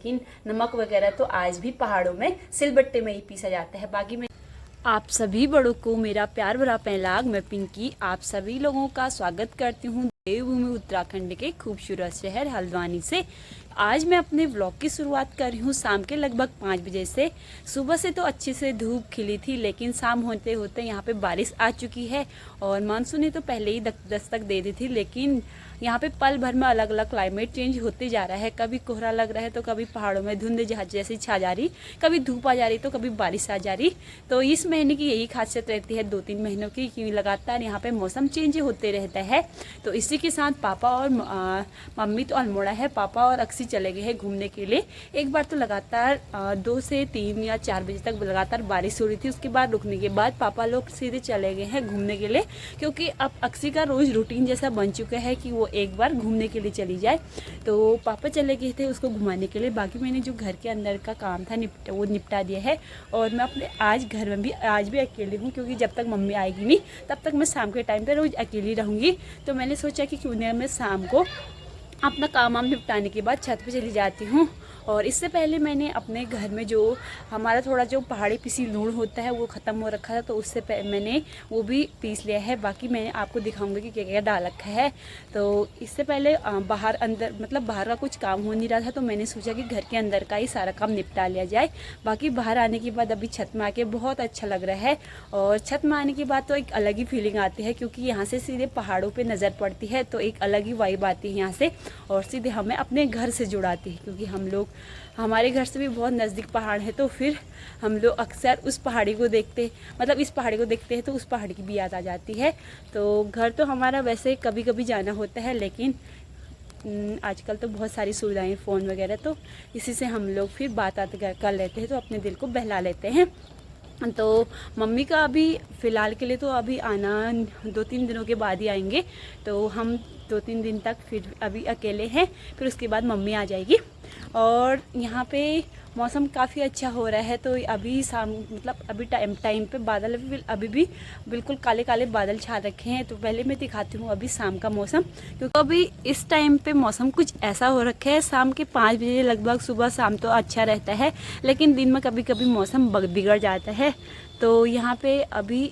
लेकिन नमक वगैरह तो आज भी पहाड़ों में सिलबट्टे में ही पीसा जाता है। बाकी मैं आप सभी बड़ों को मेरा प्यार भरा पहलाग। मैं पिंकी आप सभी लोगों का स्वागत करती हूँ देवभूमि उत्तराखंड के खूबसूरत शहर हल्द्वानी से। आज मैं अपने व्लॉग की शुरुआत कर रही हूँ शाम के लगभग 5 बजे से। सुबह से तो अच्छे से धूप खिली थी, लेकिन शाम होते होते यहाँ पे बारिश आ चुकी है और मानसून ने तो पहले ही दस्तक दे दी थी। लेकिन यहाँ पे पल भर में अलग अलग क्लाइमेट चेंज होते जा रहा है। कभी कोहरा लग रहा है तो कभी पहाड़ों में धुंध जैसी छा जा रही, कभी धूप आ जा रही तो कभी बारिश आ जा रही। तो इस महीने की यही खासियत रहती है 2-3 महीनों की, कि लगातार यहाँ पे मौसम चेंज होते रहता है। तो इसी के साथ पापा और मम्मी तो अल्मोड़ा है, पापा और अक्सी चले गए हैं घूमने के लिए। एक बार तो लगातार 2 से 3 या 4 बजे तक लगातार बारिश हो रही थी। उसके बाद रुकने के बाद पापा लोग सीधे चले गए हैं घूमने के लिए, क्योंकि अब अक्सी का रोज़ रूटीन जैसा बन चुका है कि वो एक बार घूमने के लिए चली जाए। तो पापा चले गए थे उसको घुमाने के लिए। बाकी मैंने जो घर के अंदर का काम था वो निपटा दिया है। और मैं अपने आज घर में भी आज भी अकेली हूँ, क्योंकि जब तक मम्मी आएगी नहीं तब तक मैं शाम के टाइम पे रोज़ अकेली रहूँगी। तो मैंने सोचा कि क्यों नहीं मैं शाम को अपना काम निपटाने के बाद छत पे चली जाती हूँ। और इससे पहले मैंने अपने घर में जो हमारा थोड़ा जो पहाड़ी पिसी लूण होता है वो ख़त्म हो रखा था, तो उससे मैंने वो भी पीस लिया है। बाकी मैं आपको दिखाऊंगी कि क्या क्या डाल रखा है। तो इससे पहले बाहर अंदर मतलब बाहर का कुछ काम हो नहीं रहा था, तो मैंने सोचा कि घर के अंदर का ही सारा काम निपटा लिया जाए। बाकी बाहर आने के बाद अभी छत में आके बहुत अच्छा लग रहा है। और छत में आने के बाद तो एक अलग ही फीलिंग आती है, क्योंकि यहाँ से सीधे पहाड़ों पर नज़र पड़ती है, तो एक अलग ही वाइब आती है यहाँ से और सीधे हमें अपने घर से जुड़ाती है। क्योंकि हम लोग हमारे घर से भी बहुत नज़दीक पहाड़ है, तो फिर हम लोग अक्सर उस पहाड़ी को देखते मतलब इस पहाड़ी को देखते हैं तो उस पहाड़ी की भी याद आ जाती है। तो घर तो हमारा वैसे कभी कभी जाना होता है, लेकिन आजकल तो बहुत सारी सुविधाएं फ़ोन वगैरह, तो इसी से हम लोग फिर बात कर लेते हैं, तो अपने दिल को बहला लेते हैं। तो मम्मी का अभी फ़िलहाल के लिए तो अभी आना 2-3 दिनों के बाद ही आएंगे। तो हम 2-3 दिन तक फिर अभी अकेले हैं, फिर उसके बाद मम्मी आ जाएगी। और यहाँ पे मौसम काफ़ी अच्छा हो रहा है। तो अभी शाम मतलब अभी टाइम पे बादल अभी भी बिल्कुल काले काले बादल छा रखे हैं। तो पहले मैं दिखाती हूँ अभी शाम का मौसम, क्योंकि अभी इस टाइम पे मौसम कुछ ऐसा हो रखा है। शाम के 5 बजे लगभग सुबह शाम तो अच्छा रहता है, लेकिन दिन में कभी कभी मौसम बिगड़ जाता है। तो यहाँ पे अभी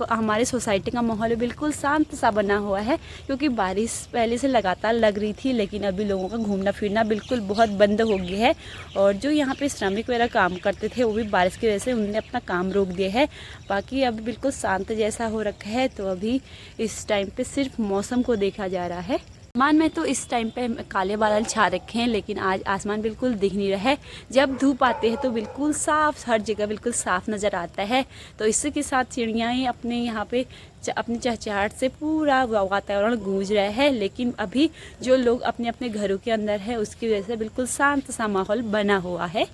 हमारे सोसाइटी का माहौल बिल्कुल शांत सा बना हुआ है, क्योंकि बारिश पहले से लगातार लग रही थी, लेकिन अभी लोगों का घूमना फिरना बिल्कुल बहुत बंद हो गया है। और जो यहाँ पे श्रमिक वगैरह काम करते थे वो भी बारिश की वजह से उन्होंने अपना काम रोक दिया है। बाकी अभी बिल्कुल शांत जैसा हो रखा है। तो अभी इस टाइम पे सिर्फ मौसम को देखा जा रहा है। आसमान में तो इस टाइम पे काले बादल छा रखे हैं, लेकिन आज आसमान बिल्कुल दिख नहीं रहा है। जब धूप आती है तो बिल्कुल साफ, हर जगह बिल्कुल साफ नज़र आता है। तो इसी के साथ चिड़ियाएँ अपने यहाँ पे अपनी चहचहाहट से पूरा वातावरण गूंज रहा है। लेकिन अभी जो लोग अपने अपने घरों के अंदर है उसकी वजह से बिल्कुल शांत सा माहौल बना हुआ है।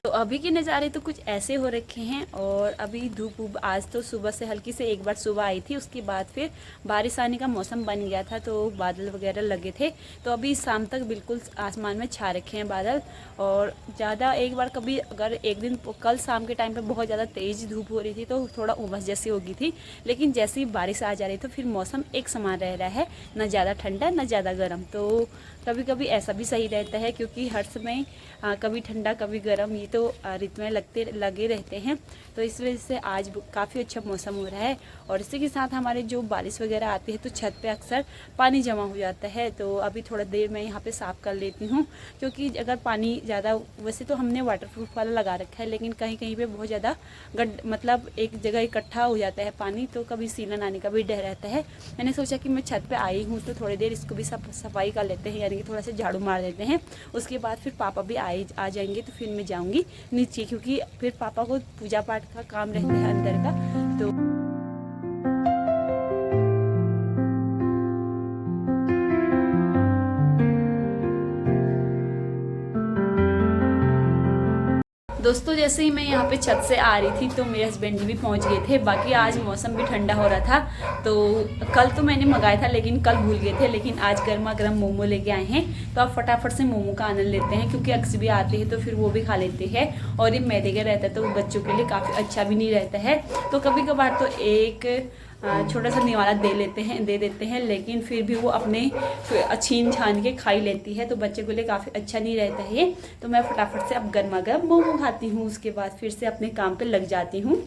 तो अभी के नज़ारे तो कुछ ऐसे हो रखे हैं। और अभी धूप आज तो सुबह से हल्की से एक बार सुबह आई थी, उसके बाद फिर बारिश आने का मौसम बन गया था, तो बादल वगैरह लगे थे। तो अभी शाम तक बिल्कुल आसमान में छा रखे हैं बादल। और ज़्यादा एक बार कभी अगर एक दिन कल शाम के टाइम पे बहुत ज़्यादा तेज़ धूप हो रही थी तो थोड़ा उमस जैसी हो गई थी, लेकिन जैसे ही बारिश आ जा रही तो फिर मौसम एक समान रह रहा है, न ज़्यादा ठंडा न ज़्यादा गर्म। तो कभी कभी ऐसा भी सही रहता है, क्योंकि हर समय कभी ठंडा कभी गर्म ये तो ऋतुएं लगे रहते हैं। तो इस वजह से आज काफ़ी अच्छा मौसम हो रहा है। और इसी के साथ हमारे जो बारिश वगैरह आती है तो छत पे अक्सर पानी जमा हो जाता है। तो अभी थोड़ा देर मैं यहाँ पे साफ़ कर लेती हूँ, क्योंकि अगर पानी ज़्यादा, वैसे तो हमने वाटरप्रूफ वाला लगा रखा है, लेकिन कहीं कहीं पे बहुत ज़्यादा मतलब एक जगह इकट्ठा हो जाता है पानी, तो कभी सीलन आने का भी डर रहता है। मैंने सोचा कि मैं छत पर आई हूँ तो थोड़ी देर इसको भी सफाई कर लेते हैं, यानी कि थोड़ा सा झाड़ू मार देते हैं। उसके बाद फिर पापा भी आ जाएंगे तो फिर मैं जाऊँगी नीचे, क्योंकि फिर पापा को पूजा पाठ का काम रहता है अंदर का। तो दोस्तों जैसे ही मैं यहाँ पे छत से आ रही थी तो मेरे हस्बैंड भी पहुँच गए थे। बाकी आज मौसम भी ठंडा हो रहा था, तो कल तो मैंने मंगाया था लेकिन कल भूल गए थे, लेकिन आज गर्मा गर्म मोमो लेके आए हैं। तो आप फटाफट से मोमो का आनंद लेते हैं, क्योंकि अक्सर भी आते हैं तो फिर वो भी खा लेते हैं। और ये मैदे का रहता है तो बच्चों के लिए काफ़ी अच्छा भी नहीं रहता है। तो कभी कभार तो एक छोटा सा निवाला दे देते हैं, लेकिन फिर भी वो अपने छीन छान के खा ही लेती है, तो बच्चे के लिए काफ़ी अच्छा नहीं रहता है ये। तो मैं फटाफट से अब गर्मा गर्म मोमो खाती हूँ, उसके बाद फिर से अपने काम पे लग जाती हूँ।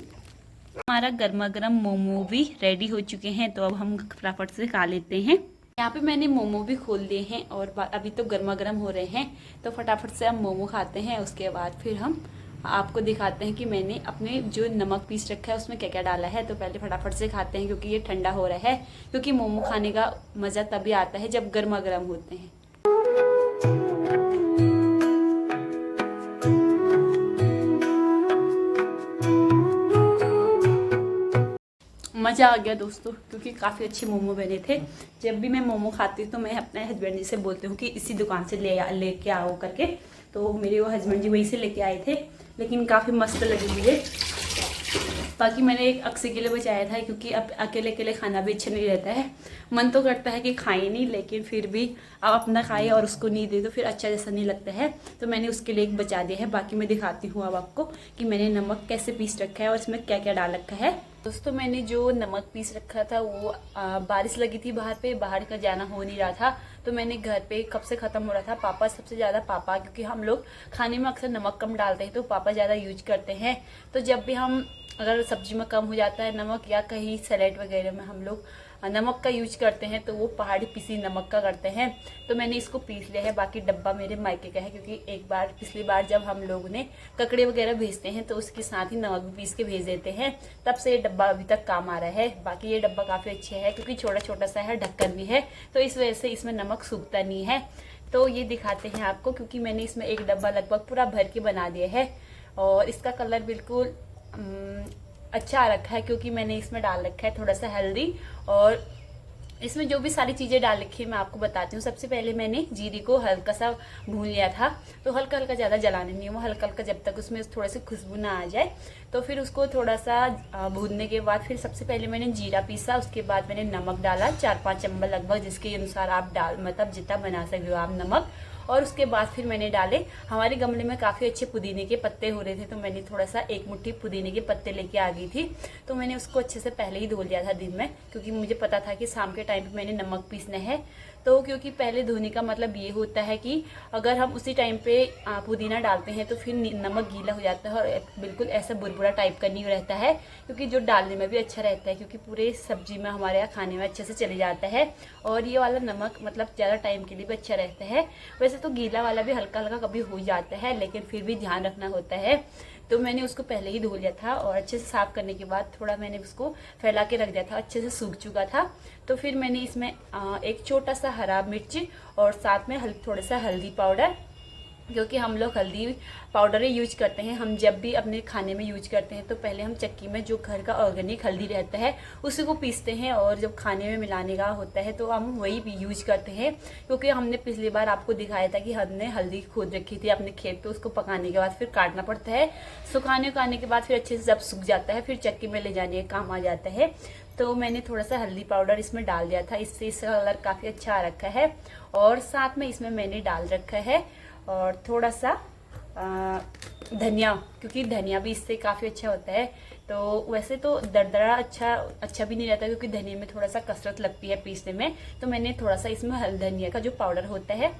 हमारा गर्मा गर्म मोमो भी रेडी हो चुके हैं, तो अब हम फटाफट से खा लेते हैं। यहाँ पे मैंने मोमो भी खोल लिए हैं और अभी तो गर्मा गर्म हो रहे हैं, तो फटाफट से हम मोमो खाते हैं। उसके बाद फिर हम आपको दिखाते हैं कि मैंने अपने जो नमक पीस रखा है उसमें क्या क्या डाला है। तो पहले फटाफट से खाते हैं क्योंकि ये ठंडा हो रहा है, क्योंकि मोमो खाने का मज़ा तभी आता है जब गर्मा गर्म होते हैं। मज़ा आ गया दोस्तों, क्योंकि काफ़ी अच्छे मोमो बने थे। जब भी मैं मोमो खाती हूँ तो मैं अपने हस्बैंड जी से बोलती हूँ कि इसी दुकान से लेके आओ करके, तो मेरे वो हस्बैंड जी वहीं से लेके आए थे, लेकिन काफ़ी मस्त लगे मुझे। बाकी मैंने एक अक्सी के लिए बचाया था, क्योंकि अब अकेले अकेले खाना भी अच्छा नहीं रहता है। मन तो करता है कि खाए नहीं, लेकिन फिर भी अब अपना खाए और उसको नहीं दे तो फिर अच्छा जैसा नहीं लगता है, तो मैंने उसके लिए एक बचा दिया है। बाकी मैं दिखाती हूँ अब आपको कि मैंने नमक कैसे पीस रखा है और इसमें क्या क्या डाल रखा है। दोस्तों मैंने जो नमक पीस रखा था वो बारिश लगी थी बाहर पे, बाहर का जाना हो नहीं रहा था, तो मैंने घर पे कब से ख़त्म हो रहा था। पापा सबसे ज़्यादा क्योंकि हम लोग खाने में अक्सर नमक कम डालते हैं, तो पापा ज़्यादा यूज करते हैं। तो जब भी हम अगर सब्जी में कम हो जाता है नमक, या कहीं सैलेड वगैरह में हम लोग नमक का यूज करते हैं, तो वो पहाड़ी पिसी नमक का करते हैं। तो मैंने इसको पीस लिया है। बाकी डब्बा मेरे मायके का है, क्योंकि एक बार पिछली बार जब हम लोग ने ककड़े वगैरह भेजते हैं तो उसके साथ ही नमक भी पीस के भेज देते हैं, तब से ये डब्बा अभी तक काम आ रहा है। बाकी ये डब्बा काफ़ी अच्छा है, क्योंकि छोटा छोटा सा है, ढक्कन भी है, तो इस वजह से इसमें नमक सूखता नहीं है। तो ये दिखाते हैं आपको, क्योंकि मैंने इसमें एक डब्बा लगभग पूरा भर के बना दिया है, और इसका कलर बिल्कुल अच्छा आ रखा है, क्योंकि मैंने इसमें डाल रखा है थोड़ा सा हल्दी, और इसमें जो भी सारी चीज़ें डाल रखी है मैं आपको बताती हूँ। सबसे पहले मैंने जीरे को हल्का सा भून लिया था, तो हल्का हल्का ज़्यादा जलाने नहीं, वो हल्का हल्का जब तक उसमें थोड़ी सी खुशबू ना आ जाए, तो फिर उसको थोड़ा सा भूनने के बाद फिर सबसे पहले मैंने जीरा पीसा, उसके बाद मैंने नमक डाला 4-5 चम्मच लगभग, जिसके अनुसार आप मतलब जितना बना सकते हो आप नमक। और उसके बाद फिर मैंने डाले, हमारे गमले में काफ़ी अच्छे पुदीने के पत्ते हो रहे थे, तो मैंने थोड़ा सा 1 मुट्ठी पुदीने के पत्ते लेके आ गई थी। तो मैंने उसको अच्छे से पहले ही धो लिया था दिन में, क्योंकि मुझे पता था कि शाम के टाइम पे मैंने नमक पीसना है। तो क्योंकि पहले धोने का मतलब ये होता है कि अगर हम उसी टाइम पे पुदीना डालते हैं तो फिर नमक गीला हो जाता है और बिल्कुल ऐसा बुरबुरा टाइप का नहीं रहता है, क्योंकि जो डालने में भी अच्छा रहता है, क्योंकि पूरे सब्जी में हमारे यहाँ खाने में अच्छे से चले जाता है। और ये वाला नमक मतलब ज़्यादा टाइम के लिए भी अच्छा रहता है। वैसे तो गीला वाला भी हल्का हल्का कभी हो जाता है, लेकिन फिर भी ध्यान रखना होता है। तो मैंने उसको पहले ही धो लिया था, और अच्छे से साफ करने के बाद थोड़ा मैंने उसको फैला के रख दिया था, अच्छे से सूख चुका था। तो फिर मैंने इसमें एक छोटा सा हरा मिर्च और साथ में थोड़ा सा हल्दी पाउडर, क्योंकि हम लोग हल्दी पाउडर ही यूज करते हैं। हम जब भी अपने खाने में यूज करते हैं तो पहले हम चक्की में जो घर का ऑर्गेनिक हल्दी रहता है उसी को पीसते हैं, और जब खाने में मिलाने का होता है तो हम वही भी यूज करते हैं। क्योंकि हमने पिछली बार आपको दिखाया था कि हमने हल्दी खोद रखी थी अपने खेत पे, उसको पकाने के बाद फिर काटना पड़ता है, सुखाने के बाद फिर अच्छे से जब सूख जाता है फिर चक्की में ले जाने का काम आ जाता है। तो मैंने थोड़ा सा हल्दी पाउडर इसमें डाल दिया था, इससे इसका कलर काफ़ी अच्छा आ रखा है। और साथ में इसमें मैंने डाल रखा है और थोड़ा सा धनिया, क्योंकि धनिया भी इससे काफ़ी अच्छा होता है। तो वैसे तो दरदरा अच्छा भी नहीं रहता, क्योंकि धनिया में थोड़ा सा कसरत लगती है पीसने में। तो मैंने थोड़ा सा इसमें धनिया का जो पाउडर होता है,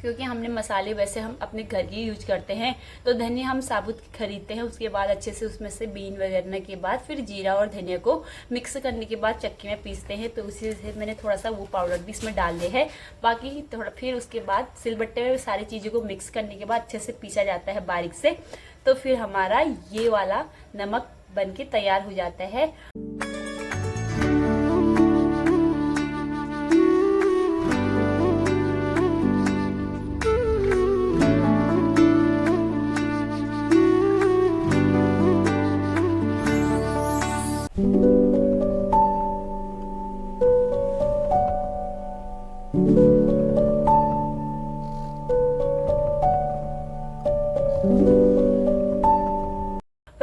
क्योंकि हमने मसाले वैसे हम अपने घर के यूज करते हैं, तो धनिया हम साबुत खरीदते हैं, उसके बाद अच्छे से उसमें से बीन वगैरह के बाद फिर जीरा और धनिया को मिक्स करने के बाद चक्की में पीसते हैं। तो उसी से मैंने थोड़ा सा वो पाउडर भी इसमें डाल दिया है। बाकी थोड़ा फिर उसके बाद सिलबट्टे में सारी चीज़ों को मिक्स करने के बाद अच्छे से पीसा जाता है बारीक से, तो फिर हमारा ये वाला नमक बन के तैयार हो जाता है।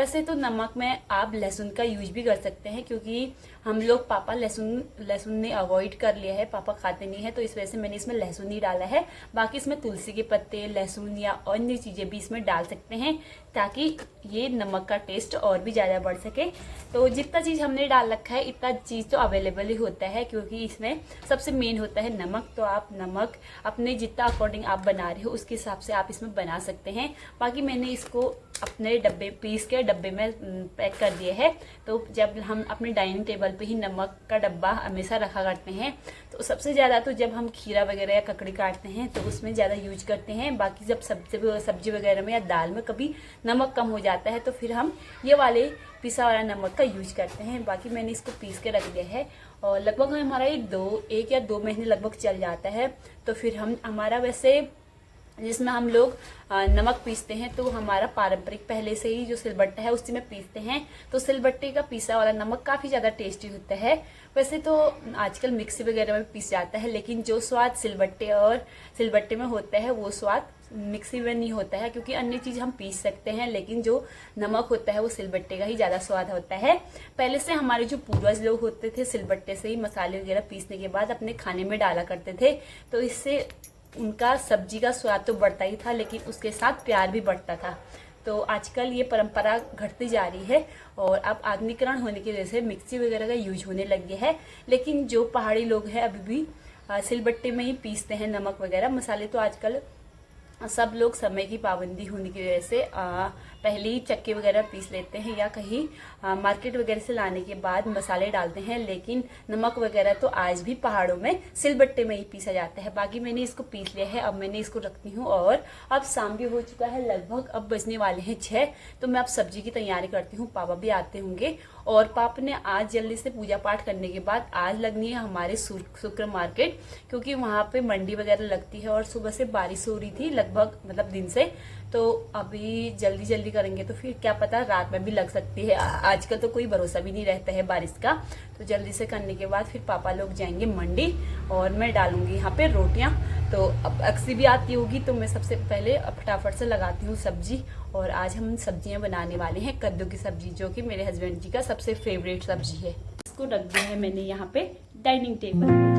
वैसे तो नमक में आप लहसुन का यूज भी कर सकते हैं, क्योंकि हम लोग पापा लहसुन ने अवॉइड कर लिया है, पापा खाते नहीं है, तो इस वजह से मैंने इसमें लहसुन नहीं डाला है। बाकी इसमें तुलसी के पत्ते, लहसुन या अन्य चीज़ें भी इसमें डाल सकते हैं, ताकि ये नमक का टेस्ट और भी ज़्यादा बढ़ सके। तो जितना चीज़ हमने डाल रखा है इतना चीज़ तो अवेलेबल ही होता है, क्योंकि इसमें सबसे मेन होता है नमक। तो आप नमक अपने जितना अकॉर्डिंग आप बना रहे हो उसके हिसाब से आप इसमें बना सकते हैं। बाकी मैंने इसको अपने डब्बे पीस के डब्बे में पैक कर दिए है। तो जब हम अपने डाइनिंग टेबल पे ही नमक का डब्बा हमेशा रखा करते हैं, तो सबसे ज़्यादा तो जब हम खीरा वगैरह या ककड़ी काटते हैं तो उसमें ज़्यादा यूज करते हैं। बाकी जब सब्जी वगैरह में या दाल में कभी नमक कम हो जाता है तो फिर हम ये वाले पिसा वाला नमक का यूज करते हैं। बाकी मैंने इसको पीस के रख दिया है और लगभग हमारा एक या दो महीने लगभग चल जाता है। तो फिर हमारा वैसे जिसमें हम लोग नमक पीसते हैं तो हमारा पारंपरिक पहले से ही जो सिलबट्टा है उसी में पीसते हैं, तो सिलबट्टे का पीसा वाला नमक काफ़ी ज़्यादा टेस्टी होता है। वैसे तो आजकल मिक्सी वगैरह में पीस जाता है, लेकिन जो स्वाद सिलबट्टे में होता है वो स्वाद मिक्सी में नहीं होता है, क्योंकि अन्य चीज़ हम पीस सकते हैं, लेकिन जो नमक होता है वो सिलबट्टे का ही ज़्यादा स्वाद होता है। पहले से हमारे जो पूर्वज लोग होते थे सिलबट्टे से ही मसाले वगैरह पीसने के बाद अपने खाने में डाला करते थे, तो इससे उनका सब्जी का स्वाद तो बढ़ता ही था, लेकिन उसके साथ प्यार भी बढ़ता था। तो आजकल ये परंपरा घटती जा रही है और अब आधुनिकीकरण होने की वजह से मिक्सी वगैरह का यूज होने लग गया है। लेकिन जो पहाड़ी लोग हैं अभी भी सिलबट्टे में ही पीसते हैं नमक वगैरह मसाले। तो आजकल सब लोग समय की पाबंदी होने की वजह से पहले ही चक्के वगैरह पीस लेते हैं या कहीं मार्केट वगैरह से लाने के बाद मसाले डालते हैं, लेकिन नमक वगैरह तो आज भी पहाड़ों में सिलबट्टे में ही पीसा जाता है। बाकी मैंने इसको पीस लिया है, अब मैंने इसको रखती हूँ और अब शाम भी हो चुका है, लगभग अब बजने वाले हैं 6। तो मैं अब सब्जी की तैयारी करती हूँ, पापा भी आते होंगे। और पापा ने आज जल्दी से पूजा पाठ करने के बाद आज लगनी है हमारे शुक्र मार्केट, क्योंकि वहाँ पे मंडी वगैरह लगती है और सुबह से बारिश हो रही थी लगभग मतलब दिन से। तो अभी जल्दी करेंगे तो फिर क्या पता रात में भी लग सकती है, आजकल तो कोई भरोसा भी नहीं रहता है बारिश का। तो जल्दी से करने के बाद फिर पापा लोग जाएंगे मंडी और मैं डालूंगी यहाँ पे रोटियाँ। तो अब अक्सी भी आती होगी, तो मैं सबसे पहले फटाफट से लगाती हूँ सब्जी। और आज हम सब्जियाँ बनाने वाले हैं कद्दू की सब्जी, जो कि मेरे हस्बैंड जी का सबसे फेवरेट सब्जी है। इसको रख दिया है मैंने यहाँ पे डाइनिंग टेबल पर।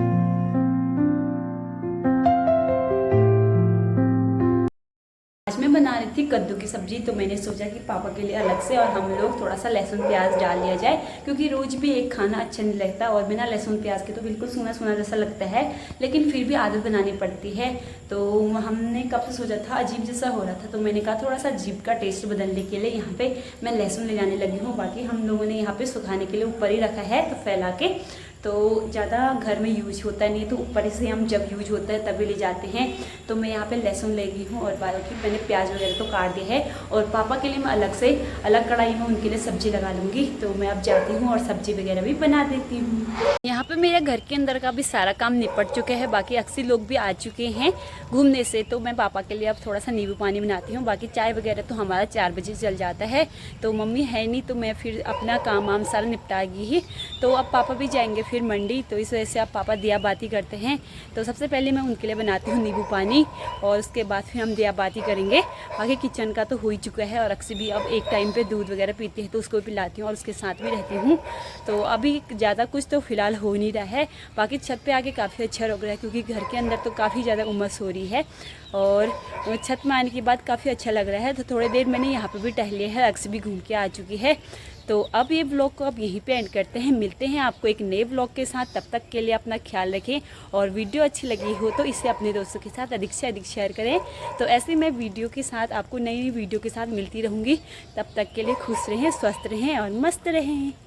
मैं बना रही थी कद्दू की सब्जी, तो मैंने सोचा कि पापा के लिए अलग से और हम लोग थोड़ा सा लहसुन प्याज डाल लिया जाए, क्योंकि रोज भी एक खाना अच्छा नहीं लगता और बिना लहसुन प्याज के तो बिल्कुल सूना सूना जैसा लगता है, लेकिन फिर भी आदत बनानी पड़ती है। तो हमने कब से सोचा था, अजीब जैसा हो रहा था, तो मैंने कहा थोड़ा सा अजीब का टेस्ट बदलने के लिए यहाँ पे मैं लहसुन ले जाने लगी हूँ। बाकी हम लोगों ने यहाँ पे सुखाने के लिए ऊपर ही रखा है, तो फैला के, तो ज़्यादा घर में यूज होता नहीं है, तो ऊपर से हम जब यूज होता है तभी ले जाते हैं। तो मैं यहाँ पे लहसुन ले गई हूँ और बाकी मैंने प्याज वगैरह तो काट दिया है। और पापा के लिए मैं अलग कढ़ाई में उनके लिए सब्जी लगा लूँगी। तो मैं अब जाती हूँ और सब्जी वगैरह भी बना देती हूँ। यहाँ पे मेरे घर के अंदर का भी सारा काम निपट चुके हैं, बाकी अक्सर लोग भी आ चुके हैं घूमने से। तो मैं पापा के लिए अब थोड़ा सा नींबू पानी बनाती हूँ। बाकी चाय वगैरह तो हमारा 4 बजे चल जाता है, तो मम्मी है नहीं, तो मैं फिर अपना काम वाम सारा निपटागी ही। तो अब पापा भी जाएंगे फिर मंडी, तो इस वजह से अब पापा दिया बाती करते हैं। तो सबसे पहले मैं उनके लिए बनाती हूँ नींबू पानी और उसके बाद फिर हम दिया बाती करेंगे। बाकी किचन का तो हो ही चुका है और अक्सर भी अब एक टाइम पे दूध वगैरह पीती है तो उसको पिलाती हूँ और उसके साथ भी रहती हूँ। तो अभी ज़्यादा कुछ तो फिलहाल हो नहीं रहा है। बाकी छत पे आके काफ़ी अच्छा लग रहा है, क्योंकि घर के अंदर तो काफ़ी ज़्यादा उमस हो रही है और छत में आने के बाद काफ़ी अच्छा लग रहा है। तो थोड़ी देर मैंने यहाँ पे भी टहलिया है, अक्सर भी घूम के आ चुकी है। तो अब ये व्लॉग को अब यहीं पे एंड करते हैं, मिलते हैं आपको एक नए व्लॉग के साथ। तब तक के लिए अपना ख्याल रखें और वीडियो अच्छी लगी हो तो इसे अपने दोस्तों के साथ अधिक से अधिक शेयर करें। तो ऐसे मैं वीडियो के साथ आपको नई वीडियो के साथ मिलती रहूँगी। तब तक के लिए खुश रहें, स्वस्थ रहें और मस्त रहें।